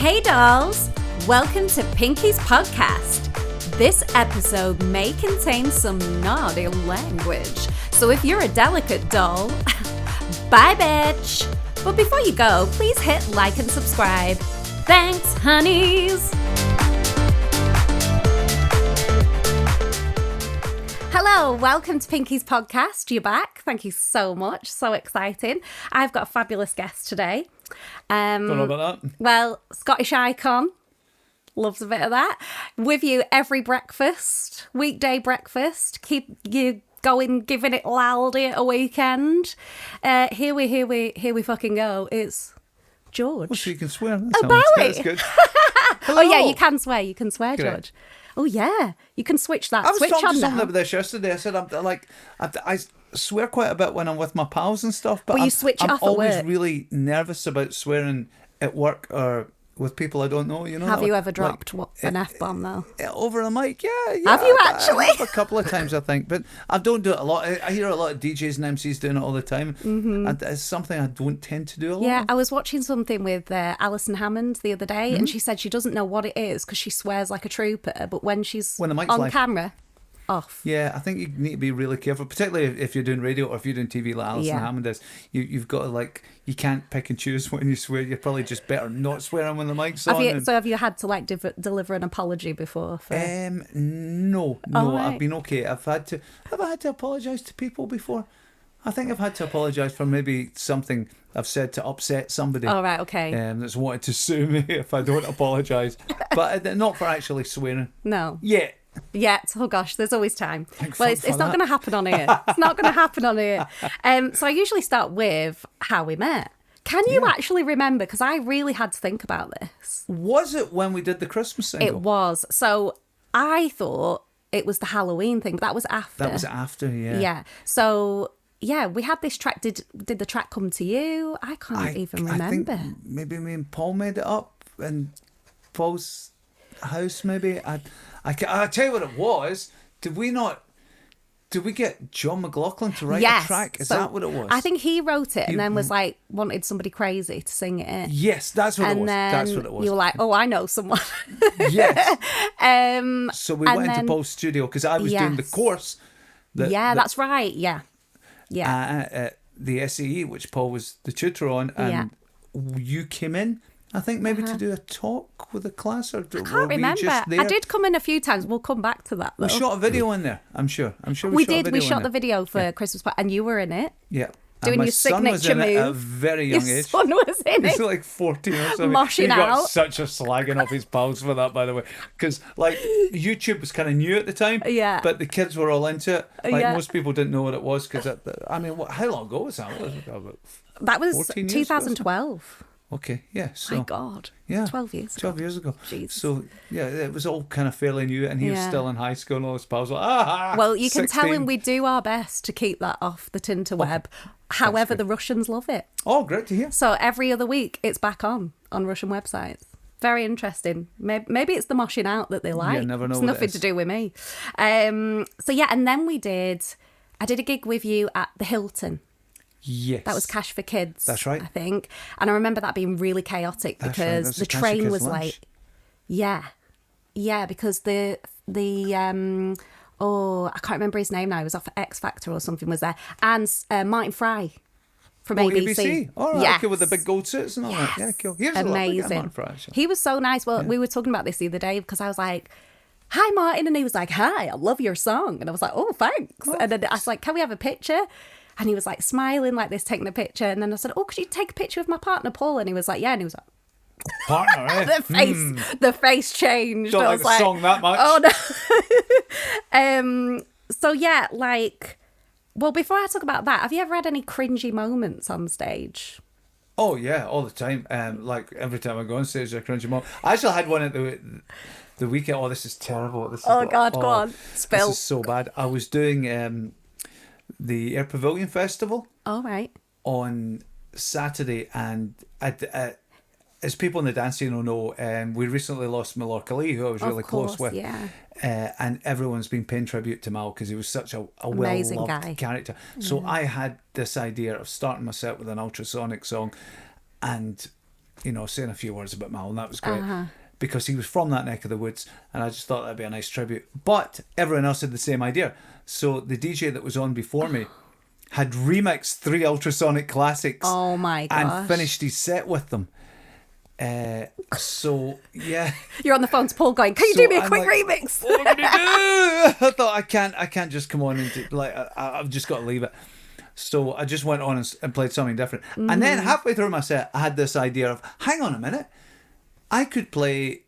Hey dolls, welcome to Pinkie's podcast. This episode may contain some naughty language, so if you're a delicate doll, bye bitch. But before you go, please hit like and subscribe. Thanks, honeys. Hello, welcome to Pinkie's podcast. You're back. Thank you so much. So exciting. I've got a fabulous guest today. Don't know about that. Well, Scottish icon. Loves a bit of that. With you every breakfast, weekday breakfast. Keep you going, giving it loudly at a weekend. Here we fucking go. It's George. Oh, so you can swear. Bowie. That's good. Oh yeah, you can swear. You can swear, Great. George. Oh yeah, you can switch that. I was Switch talking on to now. someone about this yesterday. I said I swear quite a bit when I'm with my pals and stuff, but Well, you I'm, switch I'm off at always work. really nervous about swearing at work or with people I don't know. You know. Have you ever Like, dropped an F-bomb though? over a mic? Yeah. Have you I actually? have a couple of times, I think, but I don't do it a lot. I hear a lot of DJs and MCs doing it all the time. And it's something I don't tend to do a lot. Yeah, I was watching something with Alison Hammond the other day, and she said she doesn't know what it is because she swears like a trooper, but when she's When the mic's on live. camera, off. Yeah, I think you need to be really careful, particularly if you're doing radio or if you're doing TV like Alison Yeah. Hammond is. You've got to you can't pick and choose when you swear. You're probably just better not swearing when the mic's on. Have you had to deliver an apology before? No, right. I've been okay. Have I had to apologise to people before? I think I've had to apologise for maybe something I've said to upset somebody. Oh right, okay. That's wanted to sue me if I don't apologise, but not for actually swearing. No. Yeah. Yet, oh gosh, there's always time. Thank Well, fuck it's for not that. going to happen on here. It's not going to happen on here. So I usually start with how we met. Can you actually remember? Because I really had to think about this. Was it when we did the Christmas single? It was. So I thought it was the Halloween thing, but that was after. That was after, yeah. Yeah. So yeah, we had this track. Did the track come to you? I can't even remember. I think maybe me and Paul made it up in Paul's house. Maybe I'll tell you what it was. Did we get John McLaughlin to write a track? Is that what it was? I think he wrote it and then was like wanted somebody crazy to sing it. Yes, that's what it And was. then That's what it was. you were like, "Oh, I know someone." Yes. Um, So we and went into then- Paul's studio because I was doing the Yes. course. That's right. Yeah. At the SAE, which Paul was the tutor on, and you came in. I think maybe to do a talk with the class, or I can't remember. I did come in a few times. We'll come back to that though. We shot a video in there. I'm sure. We shot a did. video We in shot there. the video for Christmas party, and you were in it. Yeah. Doing and my your son was signature in it at a move. very Your young age. son was in He's it. like 14 or something. Moshing He got out. such a slagging off his pals for that, by the way. Because, YouTube was kind of new at the time. Yeah. But the kids were all into it. Yeah. Most people didn't know what it was. Because, how long ago was that? About That was 14 years ago, 2012. Okay, yeah. So, My God. yeah, 12 years ago. 12 years ago. Jesus. So, yeah, it was all kind of fairly new. And he was Yeah. still in high school and all his pals were Well, you can tell 16. him we do our best to keep that off the tinterweb. However, good. the Russians love it. Oh, great to hear. So every other week, it's back on Russian websites. Very interesting. Maybe it's the moshing out that they like. never know It's what it nothing is. to do with me. So yeah, and then I did a gig with you at the Hilton. Yes. That was Cash for Kids. That's right. I think. And I remember that being really chaotic That's right, because that's the the Cash for train Kids was lunch. late. Yeah, because the I can't remember his name now. He was off X Factor or something was there. And Martin Fry from ABC. All right, Yes. okay, with the big gold suits and all that. Yeah, cool. He was a lovely guy, Amazing. Martin Fry, actually. He was so nice. Well, we were talking about this the other day because I was like, "Hi, Martin," and he was like, "Hi, I love your song," and I was like, "Oh, thanks." And then I was like, "Can we have a picture?" And he was like smiling like this, taking a picture. And then I said, "Oh, could you take a picture of my partner, Paul?" And he was like, "Yeah." And he was like, Partner, eh? the face changed. Don't I like was the song that much. Oh no. So yeah, well, before I talk about that, have you ever had any cringy moments on stage? Oh, yeah, all the time. Every time I go on stage, I cringe them up. I actually had one at the weekend. Oh, this is terrible. God, go on. Spill. This is so bad. I was doing the Air Pavilion Festival All right. on Saturday, and as people in the dance scene will know, we recently lost Malorka Lee, who I was really close with. Yeah. And everyone's been paying tribute to Mal because he was such a Amazing well-loved guy. character. So I had this idea of starting my set with an ultrasonic song, and saying a few words about Mal, and that was great. Because he was from that neck of the woods, and I just thought that'd be a nice tribute. But everyone else had the same idea. So the DJ that was on before me had remixed 3 ultrasonic classics. Oh my gosh. And finished his set with them. So yeah, you're on the phone to Paul going, can you do me a quick remix? What am I gonna do? I thought I can't just come on and do, I've just got to leave it. So I just went on and played something different. And then halfway through my set, I had this idea of, hang on a minute, I could play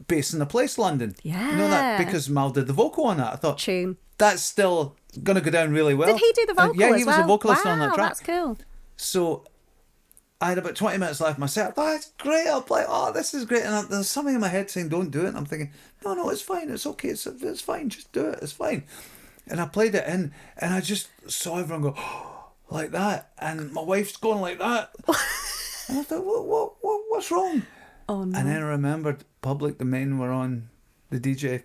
Bass in the Place London. Yeah. You know that, because Mal did the vocal on that. I thought, tune. That's still going to go down really well. Did he do the vocal yeah, as he was well? a vocalist on that track. That's cool. So I had about 20 minutes left of my set. I thought, that's great, I'll play. Oh, this is great. And there's something in my head saying, don't do it. And I'm thinking, no, it's fine. It's okay. It's fine. Just do it. It's fine. And I played it in, and I just saw everyone go, like that. And my wife's going like that. And I thought, what's wrong? Oh, no. And then I remembered Public Domain were on. The DJ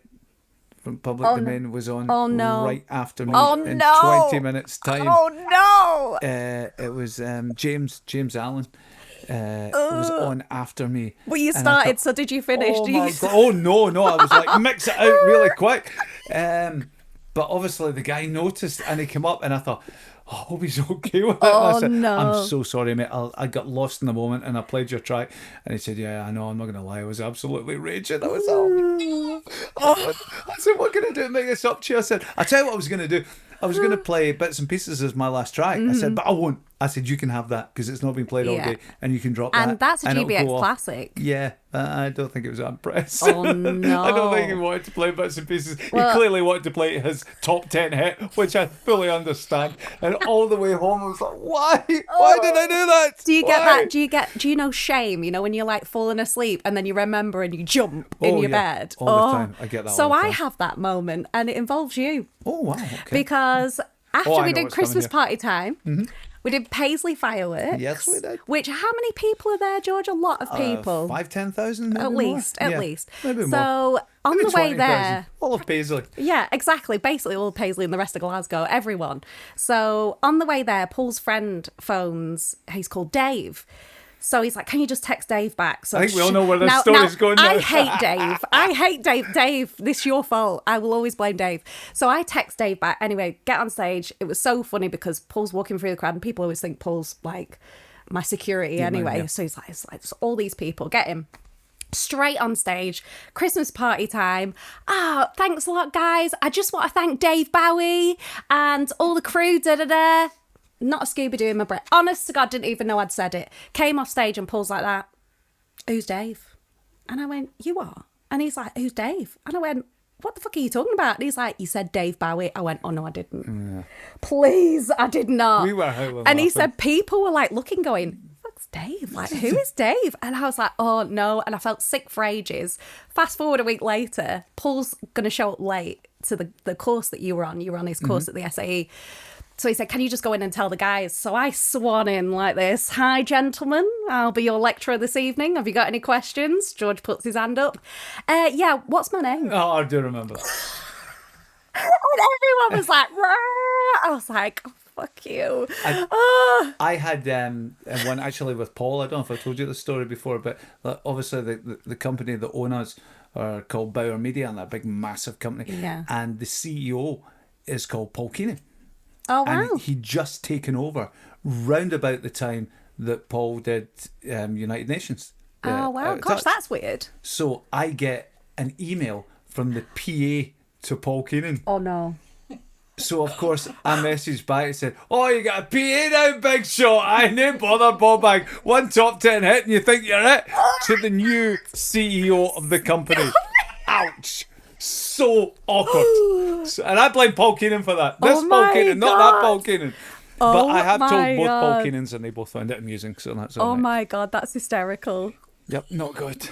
from Public Domain was on right after me in 20 minutes time. Oh no! It was James Allen. Was on after me. But you started, so did you finish? Oh no! I was like, mix it out really quick. But obviously the guy noticed, and he came up, and I thought, I hope he's okay with it. Oh, I said, no. I'm so sorry, mate. I got lost in the moment, and I played your track. And he said, yeah, I know, I'm not going to lie. I was absolutely raging. I was I said, what can I do to make this up to you? I said, I'll tell you what I was going to do. I was going to play Bits and Pieces as my last track. I said, but I won't. I said, you can have that, because it's not been played all day, and you can drop that. And that's a and GBX classic. Yeah, I don't think it was that impressed. Oh, no. I don't think he wanted to play Bits and Pieces. He clearly wanted to play his top 10 hit, which I fully understand. And all the way home, I was like, why? Why did I do that? Do you get that? Do you know shame? You know, when you're like falling asleep and then you remember and you jump in your bed? All the time. I get that So all the time. I have that moment, and it involves you. Oh, wow. Okay. Because after we did Christmas party time, we did Paisley fireworks. Yes, we did. Which, how many people are there, George? A lot of people. 5,000, 10,000? At least. Maybe more. So on Maybe the way 20,000. there. All of Paisley. Yeah, exactly. Basically all of Paisley and the rest of Glasgow, everyone. So on the way there, Paul's friend phones, he's called Dave. So he's like, can you just text Dave back? So I think we all know where the story's going now. I hate Dave. I hate Dave. Dave, this is your fault. I will always blame Dave. So I text Dave back. Anyway, get on stage. It was so funny because Paul's walking through the crowd, and people always think Paul's like my security anyway. So he's like, it's all these people. Get him. Straight on stage, Christmas party time. Thanks a lot, guys. I just want to thank Dave Bowie and all the crew. Not a Scooby-Doo in my breath. Honest to God, didn't even know I'd said it. Came off stage and Paul's like that. Who's Dave? And I went, you are? And he's like, who's Dave? And I went, what the fuck are you talking about? And he's like, you said Dave Bowie. I went, oh no, I didn't. Yeah. Please, I did not. We were howling. And he said people were like looking, going, fuck's Dave? Like, who is Dave? And I was like, oh no. And I felt sick for ages. Fast forward a week later, Paul's going to show up late to the course that you were on. You were on his course at the SAE. So he said, can you just go in and tell the guys? So I swan in like this. Hi, gentlemen. I'll be your lecturer this evening. Have you got any questions? George puts his hand up. Yeah, what's my name? Oh, I do remember that. And everyone was like, rah! I was like, oh, fuck you. I had one actually with Paul. I don't know if I told you the story before, but obviously the company that own us are called Bauer Media, and they're a big, massive company. Yeah. And the CEO is called Paul Keenan. Oh, wow. And he'd just taken over round about the time that Paul did United Nations. Oh, wow. Gosh, that's weird. So I get an email from the PA to Paul Keenan. Oh, no. So, of course, I messaged back and said, oh, you got a PA now, big shot. I no bother, ball bag. One top 10 hit and you think you're it? To the new CEO of the company. Ouch. So awkward. And I blame Paul Keenan for that. This Paul Keenan, not that Paul Keenan. But I have told both Paul Keenans and they both found it amusing, so that's all right. My God, that's hysterical. Yep, not good.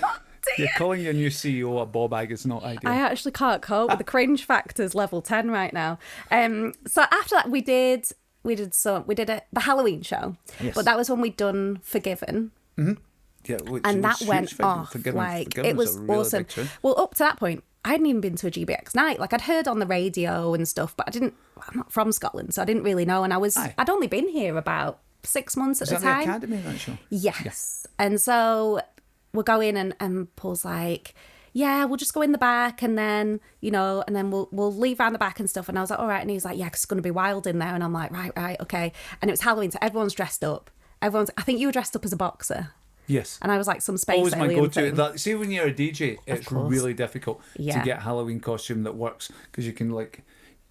You're calling your new CEO a ball bag is not ideal. I actually can't cope with the cringe factors level 10 right now. So after that we did the Halloween show. Yes. But that was when we'd done Forgiven. Mm-hmm. Yeah, and that went off. Forgiven it was really awesome. Well, up to that point, I hadn't even been to a GBX night. Like, I'd heard on the radio and stuff, but I'm not from Scotland, so I didn't really know. And I'd only been here about 6 months at Was the that time. the Academy, that show? Yes. Yeah. And so we're going and Paul's like, yeah, we'll just go in the back and then, you know, and then we'll leave around the back and stuff. And I was like, all right. And he's like, yeah, 'cause it's going to be wild in there. And I'm like, right, okay. And it was Halloween, so everyone's dressed up. I think you were dressed up as a boxer. Yes. And I was like some space always alien my go-to. thing. That, see, when you're a DJ, it's really difficult to get a Halloween costume that works because you can like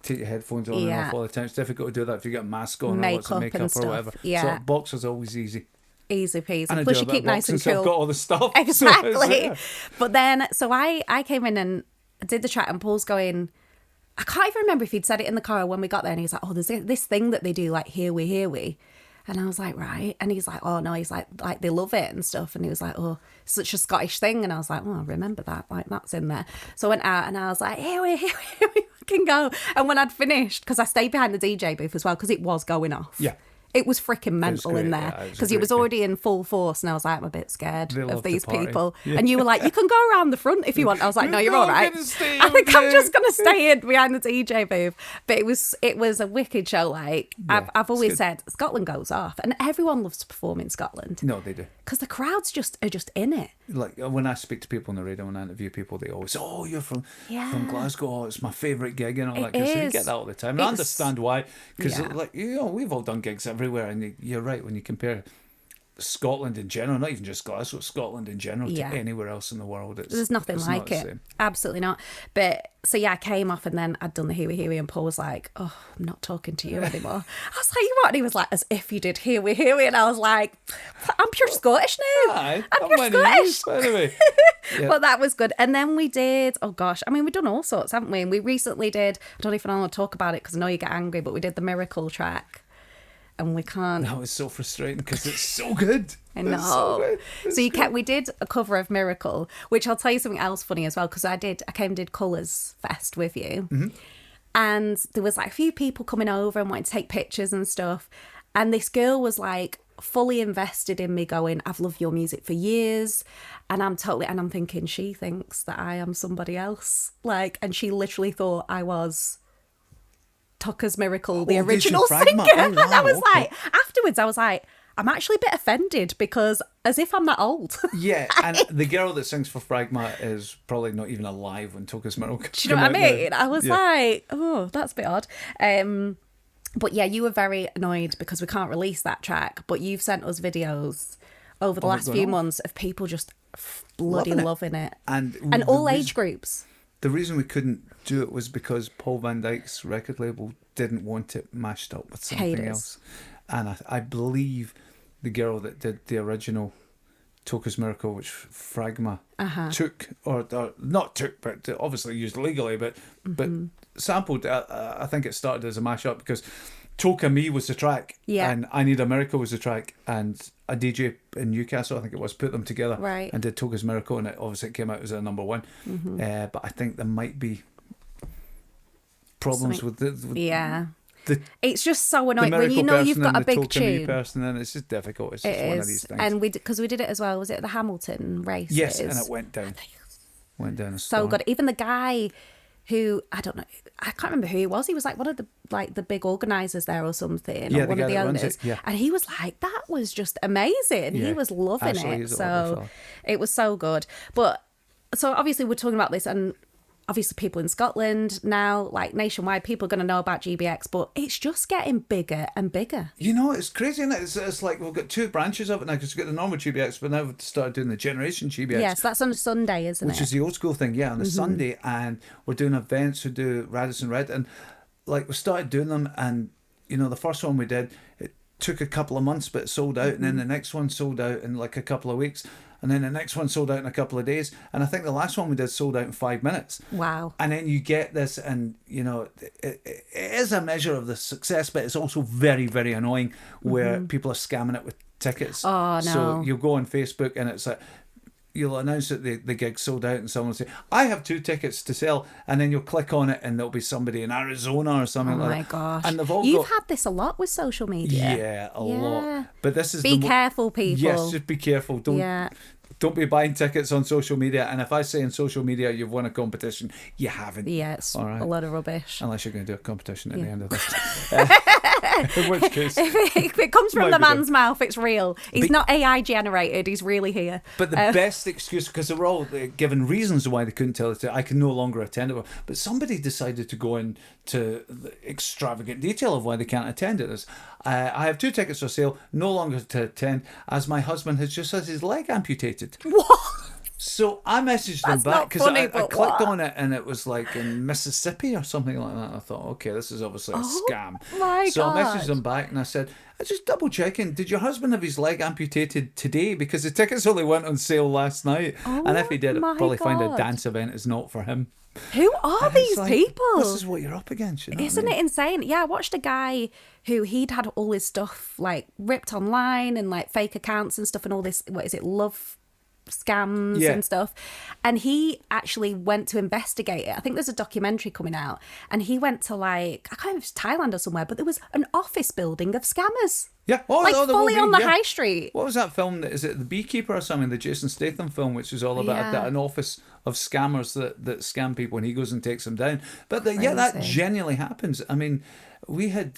take your headphones on and off all the time. It's difficult to do that if you got a mask on or lots of makeup or whatever. Yeah. So boxer's always easy. Easy peasy. And plus you keep nice and cool. I've got all the stuff. Exactly. But then, so I came in and did the track and Paul's going, I can't even remember if he'd said it in the car or when we got there, and he's like, oh, there's this thing that they do, like, here we. And I was like, right. And he's like, oh, no, he's like they love it and stuff. And he was like, oh, such a Scottish thing. And I was like, oh, I remember that. Like, that's in there. So I went out and I was like, here we can go. And when I'd finished, because I stayed behind the DJ booth as well, because it was going off. Yeah. It was freaking mental in there because it was already in full force, and I was like, I'm a bit scared of these people. Yeah. And you were like, you can go around the front if you want. I was like, no, you're all right. I think I'm just going to stay in behind the DJ booth. But it was a wicked show. Like I've always said, Scotland goes off, and everyone loves to perform in Scotland. No, they do, because the crowds are just in it. Like when I speak to people on the radio, when I interview people, they always say, oh, you're from Glasgow. Oh, it's my favourite gig and all that. So you get that all the time. And I understand why, because like, you know, we've all done gigs everywhere, and you're right when you compare Scotland in general, not even just Glasgow, Scotland in general to anywhere else in the world. There's nothing like it. Absolutely not. But so I came off and then I'd done the Huey and Paul was like, oh, I'm not talking to you anymore. I was like, you what? And he was like, as if you did Huey. And I was like, I'm pure Scottish now. Aye, I'm pure Scottish. Anyway. But that was good. And then we did, oh gosh, I mean, we've done all sorts, haven't we? And we recently did, I don't even want to talk about it because I know you get angry, but we did the Miracle track. And we can't. That was so frustrating because it's so good. I know. We did a cover of Miracle, which I'll tell you something else funny as well, because I came and did Colours Fest with you. Mm-hmm. And there was like a few people coming over and wanting to take pictures and stuff. And this girl was like fully invested in me going, I've loved your music for years. And I'm thinking, she thinks that I am somebody else. Like, and she literally thought I was Tucker's Miracle, the original singer. Oh, wow, and I was like, afterwards, I was like, I'm actually a bit offended because as if I'm that old. Yeah, and the girl that sings for Fragma is probably not even alive when Tucker's Miracle. Do you know what I mean? I was like, oh, that's a bit odd. But yeah, you were very annoyed because we can't release that track, but you've sent us videos over the last few months of people just bloody loving it. And all age groups. The reason we couldn't do it was because Paul Van Dyk's record label didn't want it mashed up with something else. And I believe the girl that did the original Tucker's Miracle, which Fragma took, or not took, but obviously used legally, but sampled. I think it started as a mashup because Toka Me was the track, and I Need a Miracle was the track, and a DJ in Newcastle, I think it was, put them together and did Toka's Miracle, and it obviously came out as a number one. Mm-hmm. But I think there might be problems with it's just so annoying when you know you've got a big tune. Person, and it's just difficult. It's just one of these things. And because we did it as well. Was it the Hamilton race? Yes, and it went down. A so good. Even the guy who, I don't know, I can't remember who he was. He was like one of the big organisers there or something, or one of the owners. And he was like, that was just amazing. He was loving it. So it was so good. But so obviously we're talking about this, and obviously people in Scotland now, like nationwide, people are going to know about GBX, but it's just getting bigger and bigger. You know, it's crazy, isn't it? It's like we've got two branches of it now, because we've got the normal GBX, but now we've started doing the Generation GBX. Yes, that's on a Sunday, isn't it? Which is the old school thing, on a Sunday, and we're doing events. We do Radisson Red, and like we started doing them, and you know, the first one we did, it took a couple of months, but it sold out, and then the next one sold out in like a couple of weeks. And then the next one sold out in a couple of days. And I think the last one we did sold out in 5 minutes. Wow. And then you get this, and, you know, it is a measure of the success, but it's also very, very annoying where people are scamming it with tickets. Oh, no. So you'll go on Facebook and it's like, you'll announce that the gig sold out, and someone will say, I have 2 tickets to sell. And then you'll click on it and there'll be somebody in Arizona or something like that. Oh my gosh. And You've had this a lot with social media. Yeah, a lot. But this is Be careful, people. Yes, just be careful. Don't. Yeah. don't be buying tickets on social media. And if I say on social media you've won a competition, you haven't. Yeah, it's a lot of rubbish. Unless you're going to do a competition at the end of this. In which case... If it comes from the man's mouth, it's real. He's not AI generated. He's really here. But the best excuse, because they were all given reasons why they couldn't tell us, I can no longer attend it. But somebody decided to go into the extravagant detail of why they can't attend it. I have 2 tickets for sale, no longer to attend, as my husband has just had his leg amputated. What? So I messaged them back because I clicked on it and it was like in Mississippi or something like that. I thought, okay, this is obviously a scam. So I messaged them back and I said, I just double checking, did your husband have his leg amputated today? Because the tickets only went on sale last night. And if he did, I'd probably find a dance event is not for him. Who are these people? This is what you're up against, you know. Isn't it insane? Yeah, I watched a guy who he'd had all his stuff like ripped online and like fake accounts and stuff and all this, what is it, love scams and stuff, and he actually went to investigate it. I think there's a documentary coming out, and he went to like, I can't remember if it's Thailand or somewhere, but there was an office building of scammers. Yeah, fully on the high street. What was that film? Is it The Beekeeper or something? The Jason Statham film, which is all about an office of scammers that scam people, and he goes and takes them down. But that genuinely happens. I mean, we had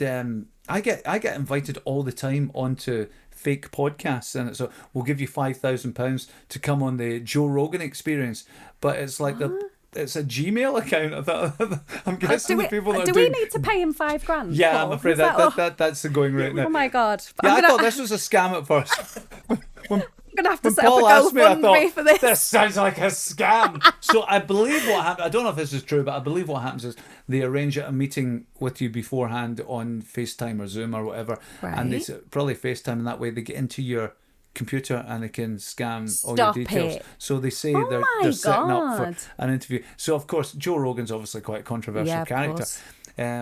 I get invited all the time onto fake podcasts, and so we'll give you £5,000 to come on the Joe Rogan Experience, but it's like it's a Gmail account. I thought, I'm guessing the people that do we need to pay him $5,000? Yeah, I'm afraid that's the going rate now. Oh my god! Yeah, I thought this was a scam at first. I'm gonna have to set up a GoFundMe for this. This sounds like a scam. So I believe what happened, I don't know if this is true, but I believe what happens is they arrange a meeting with you beforehand on FaceTime or Zoom or whatever, and they probably FaceTime, and that way they get into your computer and they can scan all your details. So they say they're setting up for an interview. So of course Joe Rogan's obviously quite a controversial character.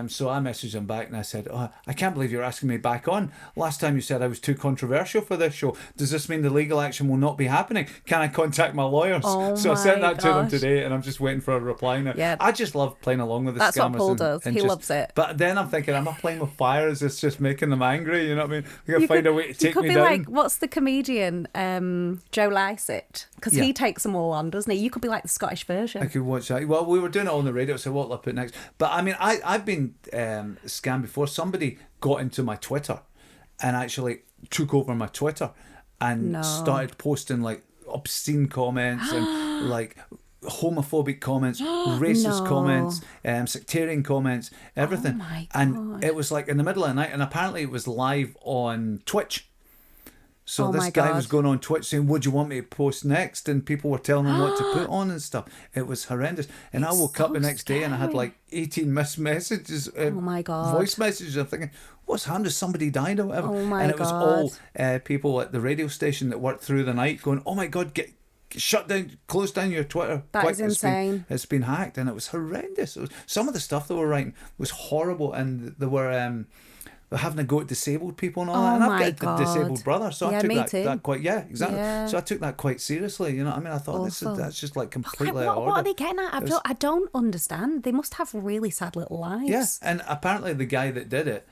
So I messaged him back and I said, I can't believe you're asking me back on. Last time you said I was too controversial for this show. Does this mean the legal action will not be happening? Can I contact my lawyers? So I sent that to them today and I'm just waiting for a reply now. Yeah. I just love playing along with the scammers. That's what Paul does. He loves it. But then I'm thinking, am I playing with fire? Is this just making them angry? You know what I mean? We got to find a way to take me down. You could be like, what's the comedian, Joe Lycett? Because he takes them all on, doesn't he? You could be like the Scottish version. I could watch that. Well, we were doing it on the radio, so what will I put next? But I mean, I've been scammed before. Somebody got into my Twitter and actually took over my Twitter and started posting like obscene comments and like homophobic comments, racist comments, sectarian comments, everything. Oh my God. And it was like in the middle of the night, and apparently it was live on Twitch. So this guy was going on Twitch saying, what do you want me to post next? And people were telling him what to put on and stuff. It was horrendous. And I woke up the next day and I had like 18 missed messages, voice messages. I'm thinking, what's happened? Has somebody died or whatever? And it was all people at the radio station that worked through the night going, oh my God, shut down, close down your Twitter. That is insane. It's been hacked, and it was horrendous. Some of the stuff they were writing was horrible, and they were having to go at disabled people and all that. And I've got a disabled brother, so I took that quite, exactly. Yeah. So I took that quite seriously, you know what I mean? I thought that's just like completely out of order. What are they getting at? I don't understand. They must have really sad little lives. Yeah, and apparently the guy that did it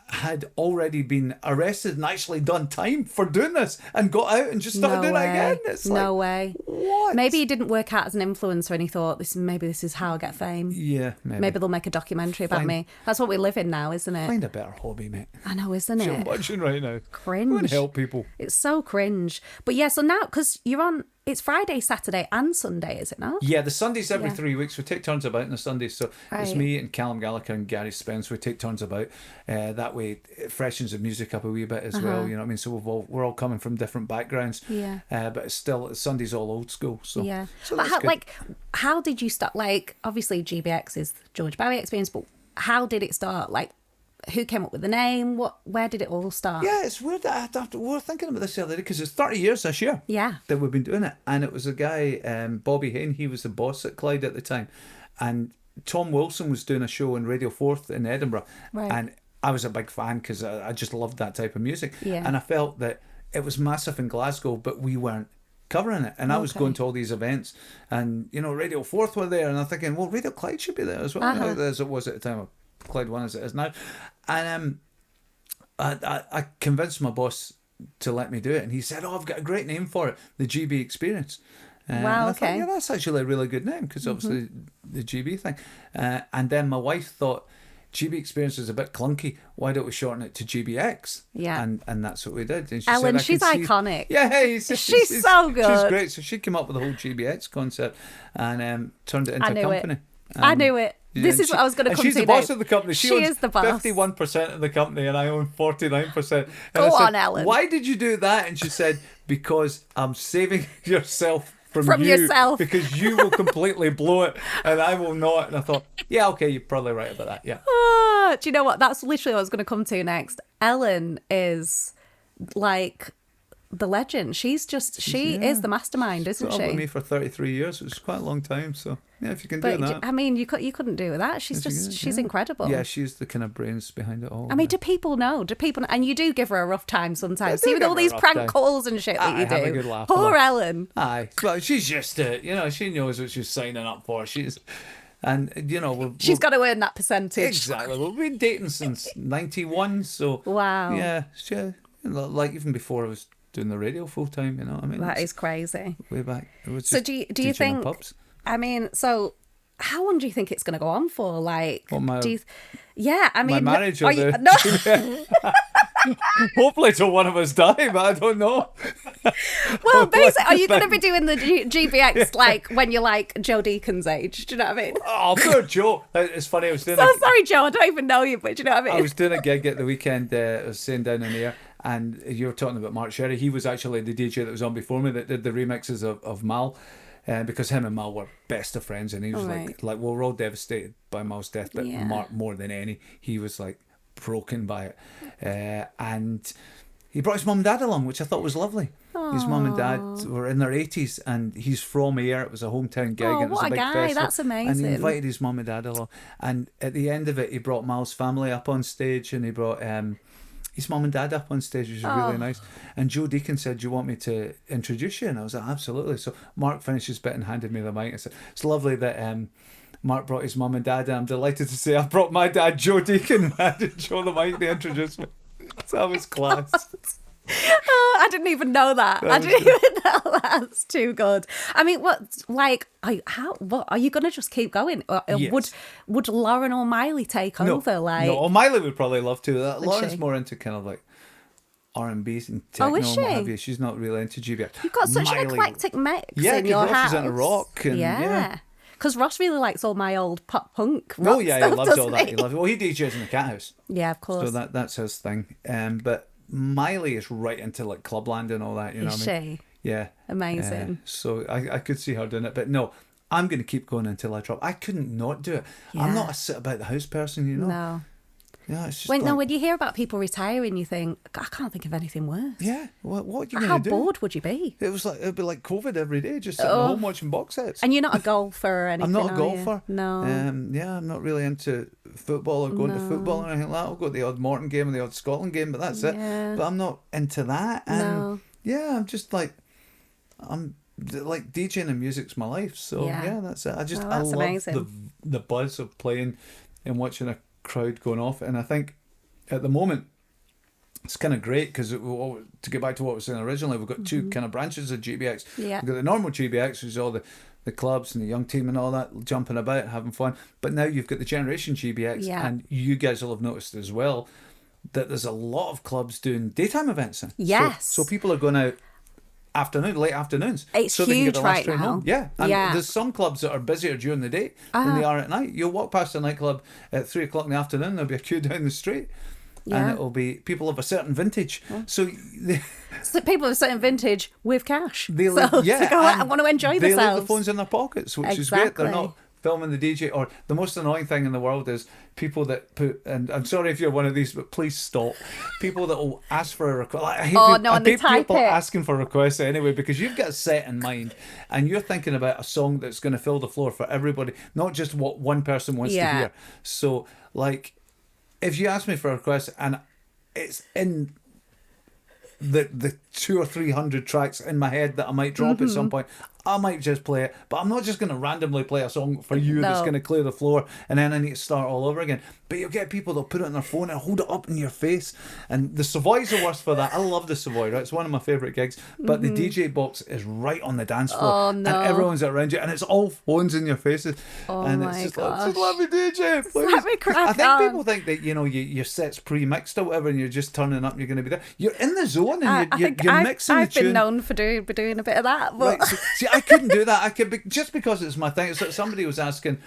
had already been arrested and actually done time for doing this and got out and just started doing it again. It's no way. What? Maybe he didn't work out as an influencer and he thought, this is how I get fame. Yeah, maybe they'll make a documentary about me. That's what we live in now, isn't it? Find a better hobby, mate. I know, isn't it? I'm watching right now. Cringe. I want to help people. It's so cringe. But yeah, so now, because you're on, it's Friday, Saturday and Sunday, is it not? Yeah, the Sundays every 3 weeks. We take turns about on the Sundays. So it's me and Callum Gallagher and Gary Spence. We take turns about. That way it freshens the music up a wee bit as well. You know what I mean? So we're all coming from different backgrounds. Yeah. But it's still, Sunday's all old school. So yeah. So but how did you start? Like, obviously GBX is George Bowie Experience, but how did it start? Like, who came up with the name? Where did it all start? Yeah, it's weird that we were thinking about this the other day because it's 30 years this year that we've been doing it. And it was a guy, Bobby Hayne, he was the boss at Clyde at the time. And Tom Wilson was doing a show on Radio 4 in Edinburgh. Right. And I was a big fan because I just loved that type of music. Yeah. And I felt that it was massive in Glasgow, but we weren't covering it. And I was going to all these events and, you know, Radio 4 were there. And I'm thinking, well, Radio Clyde should be there as well, as it was at the time of Clyde 1 as it is now. And I convinced my boss to let me do it. And he said, "Oh, I've got a great name for it, the GB Experience." Wow, and I okay. thought, yeah, that's actually a really good name, because obviously the GB thing. And then my wife thought, GB Experience is a bit clunky. Why don't we shorten it to GBX? Yeah. And that's what we did. And she Ellen, said, she's iconic. Yeah, she's so good. She's great. So she came up with the whole GBX concept and turned it into a company. I knew it. This is what I was going to come to. She's the boss of the company. She owns is the boss. 51% of the company, and I own 49%. Go on, Ellen. Why did you do that? And she said, because I'm saving yourself from you, yourself, because you will completely blow it and I will not. And I thought, yeah, okay, you're probably right about that. Yeah. Do you know what? That's literally what I was going to come to next. Ellen is like the legend. She is the mastermind, isn't she? She's been with me for 33 years. It was quite a long time. So yeah, if you can do that. I mean, you couldn't do that. She's incredible. Yeah, she's the kind of brains behind it all. I mean, do people know? And you do give her a rough time sometimes. See, with all these prank calls and shit that you do. Have a good laugh. Poor Ellen. Aye. Well, she's just she knows what she's signing up for. She's got to earn that percentage. Exactly. We've been dating since 91, so wow. Yeah, like even before I was doing the radio full time, you know what I mean? That is crazy. Way back. So do you think, I mean, so how long do you think it's going to go on for? Like, my marriage or no. Hopefully till one of us die, but I don't know. Well, basically, are you going to be doing the GBX like when you're like Joe Deacon's age? Do you know what I mean? Oh, poor Joe. It's funny, I was doing sorry, Joe, I don't even know you, but do you know what I mean? I was doing a gig at the weekend, I was saying down in the air, and you were talking about Mark Sherry. He was actually the DJ that was on before me that did the remixes of Mal. Because him and Mal were best of friends, and he was like, we're all devastated by Mal's death, but Mark more than any, he was like broken by it. And he brought his mum and dad along, which I thought was lovely. Aww. His mum and dad were in their 80s, and he's from here. It was a hometown gig. And it was a big festival. That's amazing. And he invited his mum and dad along. And at the end of it, he brought Mal's family up on stage, and he brought his mum and dad up on stage, which was really nice. And Joe Deacon said, "Do you want me to introduce you?" And I was like, "Absolutely." So Mark finished his bit and handed me the mic. I said, "It's lovely that Mark brought his mum and dad, and I'm delighted to say I brought my dad, Joe Deacon, and handed Joe the mic to introduce me." So that was class. I didn't even know that. I didn't even know that. That's too good. I mean, what are you going to just keep going? Yes. Would Lauren or Miley take over? No, Miley would probably love to. Lauren's more into kind of like R&B and techno and what have you. She's not really into GBX. You've got such an eclectic mix in your house. Yeah, Ross is into rock. And, yeah. Because Ross really likes all my old pop punk rock stuff, he loves all that. He loves it. Well, he DJs in the Cat House. Yeah, of course. So that's his thing. But Miley is right into like Clubland and all that, you know what I mean? Yeah. Amazing. So I could see her doing it, but no, I'm going to keep going until I drop. I couldn't not do it. Yeah. I'm not a sit about the house person, you know? No. Yeah, it's just when you hear about people retiring, you think, I can't think of anything worse. Yeah, what are you going to do? How bored would you be? It'd be like COVID every day, just sitting at home watching box sets. And you're not a golfer or anything, I'm not a golfer. No. I'm not really into football or going to football or anything like that. I'll go to the odd Morton game and the odd Scotland game, but that's it. But I'm not into that. And I'm just like, I'm like DJing and music's my life. So that's it. I love amazing. the buzz of playing and watching a crowd going off. And I think at the moment it's kind of great because to get back to what I was saying originally, we've got two kind of branches of GBX. We've got the normal GBX, which is all the clubs and the young team and all that jumping about having fun, but now you've got the generation GBX, and you guys will have noticed as well that there's a lot of clubs doing daytime events in. So people are going out late afternoons. It's so huge they can get the last right train now. home. Yeah. And there's some clubs that are busier during the day than they are at night. You'll walk past a nightclub at 3:00 in the afternoon, there'll be a queue down the street. And it'll be people of a certain vintage. So people of a certain vintage with cash. They go out and want to enjoy themselves. They leave the phones in their pockets, which is great. They're not filming the DJ. Or the most annoying thing in the world is people that put, and I'm sorry if you're one of these, but please stop. People that will ask for a request. I hate people asking for requests anyway, because you've got a set in mind and you're thinking about a song that's going to fill the floor for everybody, not just what one person wants to hear. So like, if you ask me for a request and it's in the 200 or 300 tracks in my head that I might drop at some point, I might just play it, but I'm not just going to randomly play a song for you that's going to clear the floor and then I need to start all over again. But you'll get people that'll put it on their phone and hold it up in your face. And the Savoy's the worst for that. I love the Savoy, right? It's one of my favourite gigs. But the DJ box is right on the dance floor. Oh, no. And everyone's around you. And it's all phones in your faces. Oh, and my it's just gosh. like, just let me DJ, please. Let me crack I think on. people think that, your set's pre-mixed or whatever and you're just turning up and you're going to be there. You're in the zone and you're mixing the tune. I've been known for doing a bit of that. But... Right, see, I couldn't do that. Just because it's my thing. So somebody was asking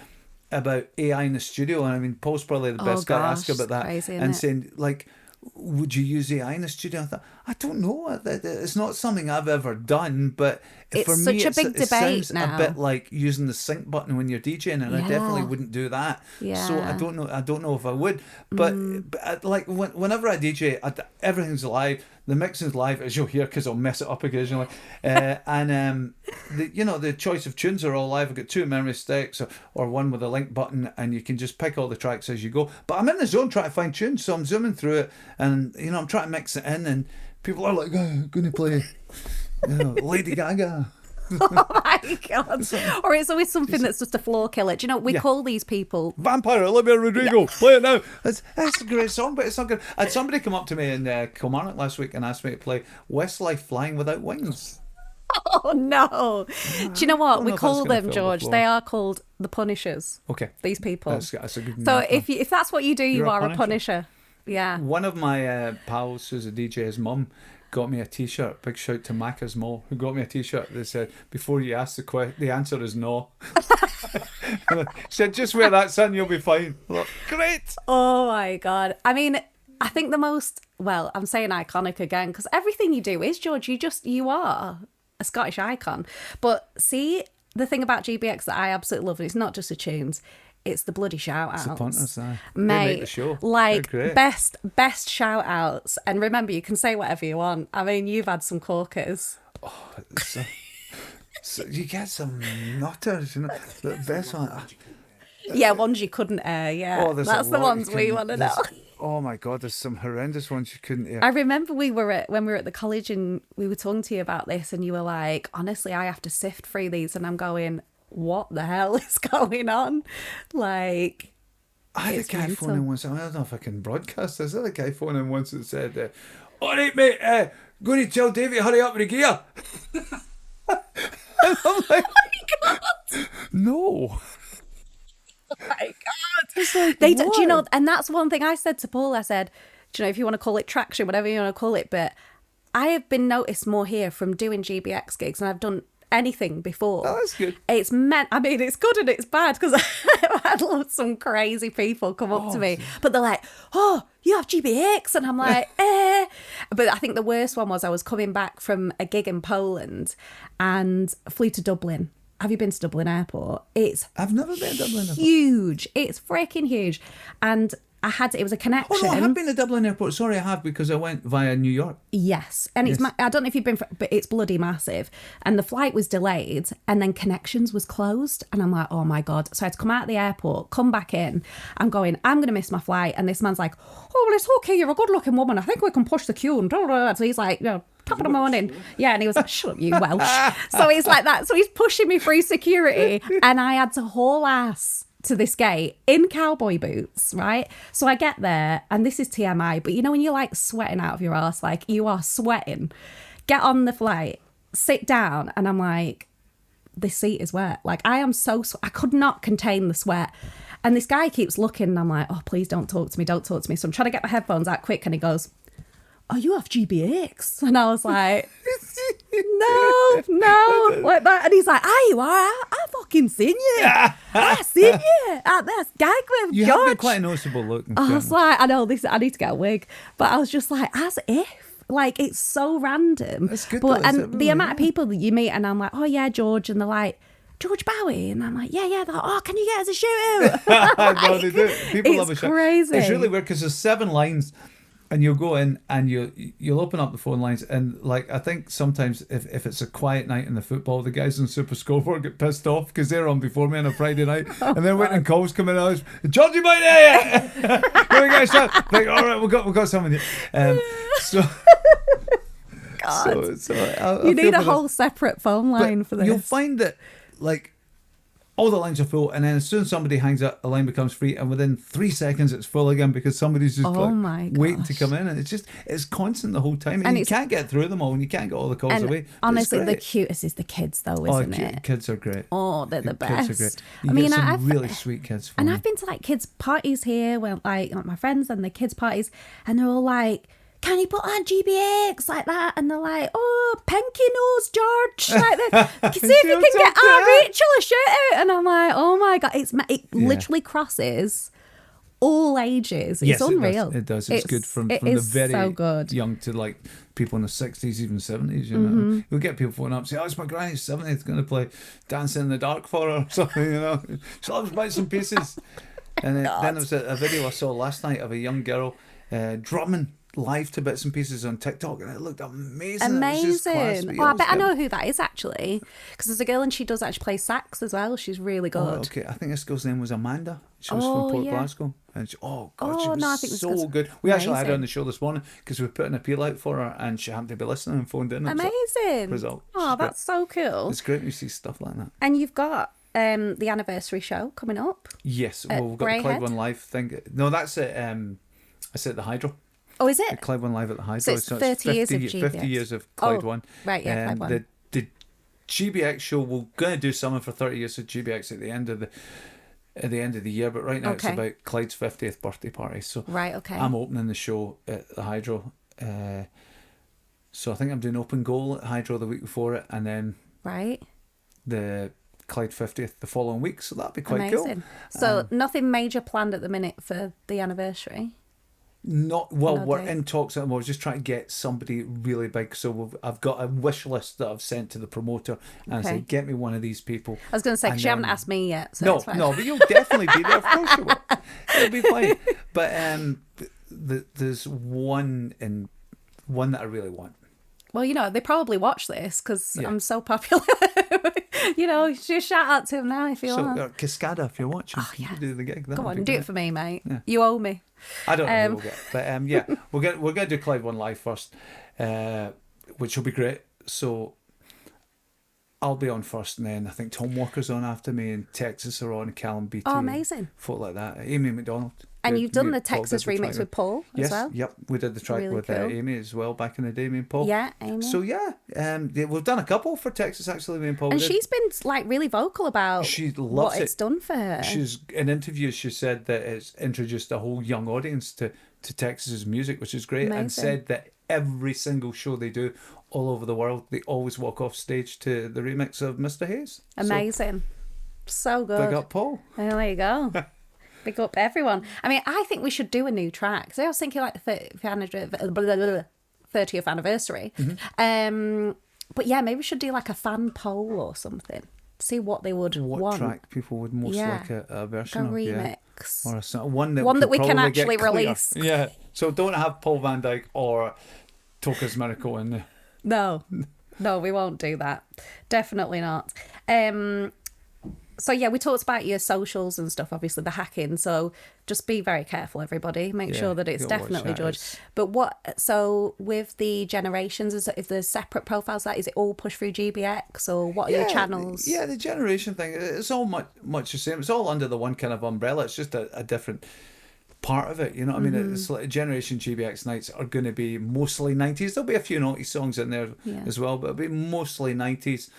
about AI in the studio, and I mean, Paul's probably the best guy to ask about that, crazy, and it? Saying like, would you use AI in the studio? I thought, I don't know. It's not something I've ever done, but it's for such me, a big it debate sounds now. a bit like using the sync button when you're DJing, and I definitely wouldn't do that. Yeah. So I don't know if I would, but like whenever I DJ, everything's live. The mixing's live, as you'll hear, because I'll mess it up occasionally. The choice of tunes are all live. I've got 2 memory sticks or one with a link button, and you can just pick all the tracks as you go. But I'm in the zone trying to find tunes, so I'm zooming through it, and I'm trying to mix it in, and people are like, oh, going to play Lady Gaga. Oh my God. Or it's always something that's just a floor killer. Do you know, we call these people... Vampire, Olivia Rodrigo, play it now. That's a great song, but it's not good. I had somebody come up to me in Kilmarnock last week and asked me to play Westlife Flying Without Wings. Oh, no. Do you know what? We call them, George, the they are called the Punishers. Okay. These people. That's a good So name. if that's what you do, You're you a are a Punisher. Punisher. Yeah. One of my pals who's a DJ, his mum, got me a t-shirt. Big shout to Macca's Mo, who got me a t-shirt that said, before you ask the question, the answer is no. She said, just wear that, son, you'll be fine. Like, great. Oh my God. I mean, I think the most, well, I'm saying iconic again, because everything you do is, George, you are a Scottish icon. But see, the thing about GBX that I absolutely love, and it's not just the tunes, it's the bloody shout-outs. It's the punters, Mate, they make the show. Like, best shout-outs. And remember, you can say whatever you want. I mean, you've had some corkers. Oh, so you get some nutters, the best one. Yeah, ones you couldn't air, yeah. Oh, that's the ones we want to know. Oh my God, there's some horrendous ones you couldn't hear. I remember when we were at the college and we were talking to you about this and you were like, honestly, I have to sift through these, and I'm going, what the hell is going on? Like, I had a guy phone in once. I don't know if I can broadcast this. I had a guy phone in once that said, all right, mate, going to tell Davey to hurry up with the gear. And I'm like, oh my God. No. Oh my God. It's like, do you know, and that's one thing I said to Paul. I said, do you know, if you want to call it traction, whatever you want to call it, but I have been noticed more here from doing GBX gigs than I've done anything before. Oh, that's good. It's it's good and it's bad, because I've had some crazy people come up to me, but they're like, oh, you have GBX, and I'm like, eh. But I think the worst one was I was coming back from a gig in Poland and flew to Dublin. Have you been to Dublin Airport? I've never been to Dublin Airport. Huge. It's freaking huge. And it was a connection. Oh no, I have been to Dublin Airport. Sorry, I have, because I went via New York. Yes. And it's, I don't know if you've been, but it's bloody massive. And the flight was delayed and then connections was closed. And I'm like, oh my God. So I had to come out of the airport, come back in. I'm going, I'm going to miss my flight. And this man's like, oh, well, it's okay. You're a good looking woman. I think we can push the queue. And so he's like, top of the morning. Yeah. And he was like, shut up, you Welsh. So he's like that. So he's pushing me through security and I had to haul ass to this gate in cowboy boots, right? So I get there, and this is TMI, but you know when you're like sweating out of your ass, like you are sweating, get on the flight, sit down, and I'm like, this seat is wet. Like I am I could not contain the sweat. And this guy keeps looking, and I'm like, oh, please don't talk to me. So I'm trying to get my headphones out quick, and he goes, oh, you have GBX? And I was like, no, like that. And he's like, you are. I fucking seen you. I seen you at this gig with You George. have got quite a noticeable look. I was like, I know this. I need to get a wig, but I was just like, as if. Like, it's so random. It's good, but though, and the amount of people that you meet, and I'm like, oh yeah, George, and they're like, George Bowie, and I'm like, yeah. They're like, oh, can you get us a shoot out? No, they do. People love a shout. It's crazy. It's really weird because there's 7 lines. And you'll go in and you'll open up the phone lines, and like I think sometimes if it's a quiet night in the football, the guys in Super Scoreboard get pissed off because they're on before me on a Friday night, and then waiting calls coming out. Georgie might there yet. Like, all right, we've got someone here. So God. So you need a whole separate phone line for this. You'll find that, like, all the lines are full, and then as soon as somebody hangs up, a line becomes free, and within 3 seconds it's full again because somebody's just waiting to come in, and it's constant the whole time, and you can't get through them all, and you can't get all the calls away. Honestly, the cutest is the kids, though, isn't it? Kids are great. Oh, they're the best. Kids are great. You get some really sweet kids. And I've been to like kids parties here, where like my friends and the kids parties, and they're all like, can you put on GBX like that? And they're like, oh, Pinkie knows George. Like, see if you can get Rachel a shirt out. And I'm like, oh my God, it literally crosses all ages. It's unreal. It does. It's good from the very young to like people in the 60s, even 70s. You know, you'll get people phoning up and say, "Oh, it's my granny's 70th, going to play Dancing in the Dark for her," or something. You know, she loves bits and pieces. And then there was a video I saw last night of a young girl drumming live to bits and pieces on TikTok, and it looked amazing. I bet I know who that is actually, because there's a girl and she does actually play sax as well. She's really good. Oh, okay, I think this girl's name was Amanda. She was from Port Glasgow, and she was so good. We actually had her on the show this morning because we put an appeal out for her, and she happened to be listening and phoned in. Amazing. Result. Oh, that's so cool. It's great when you see stuff like that. And you've got the anniversary show coming up. Yes, we've got the Clyde One Live thing. No, that's at the Hydro. Oh, is it? The Clyde One Live at the Hydro. So it's 30 years of GBX. 50 years of Clyde One. Right, yeah, Clyde One. The GBX show, we're going to do something for 30 years of GBX at the end of the year, but right now it's about Clyde's 50th birthday party. So I'm opening the show at the Hydro. So I think I'm doing open goal at Hydro the week before it, and then the Clyde 50th the following week. So that'd be quite cool. So nothing major planned at the minute for the anniversary? We're in talks, and we're just trying to get somebody really big. So I've got a wish list that I've sent to the promoter, and I said, get me one of these people. I was going to say, because you haven't asked me yet. So no, but you'll definitely be there. Of course you will. It'll be fine. But there's one that I really want. Well, you know, they probably watch this because I'm so popular. You know, just shout out to him now if you want. So, Cascada, if you're watching, you do the gig. Come on, do it for me, mate. Yeah. You owe me. I don't know who we'll get. But we're going to do Clyde One Live first, which will be great. So I'll be on first, and then I think Tom Walker's on after me, and Texas are on, Callum Beatty. Oh, amazing. Folk like that. Amy McDonald. And you've done the Texas remix with Paul as well? Yep. We did the track with Amy as well back in the day, me and Paul. Yeah, Amy. So we've done a couple for Texas actually, me and Paul. And she's been like really vocal about it's done for her. In interviews she said that it's introduced a whole young audience to Texas's music, which is great. Amazing. And said that every single show they do all over the world, they always walk off stage to the remix of Mr. Hayes. Amazing. So good. Big up Paul. Well, there you go. Big up everyone. I mean, I think we should do a new track. So I was thinking like the 30th anniversary. Mm-hmm. But yeah, maybe we should do like a fan poll or something. See what they would want. What track people would most like a version of. A remix. Yeah. Or one that we can actually release. Yeah. So don't have Paul Van Dyke or Toka's Miracle in there. No, we won't do that. Definitely not. So yeah, we talked about your socials and stuff, obviously the hacking. So just be very careful, everybody. Make sure that it's definitely George. But so with the generations, is there separate profiles? Is it all pushed through GBX, or what are your channels? Yeah, the generation thing, it's all much the same. It's all under the one kind of umbrella. It's just a different part of it, you know what I mean? It's like Generation GBX nights are going to be mostly 90s. There'll be a few naughty songs in there as well, but it'll be mostly 90s.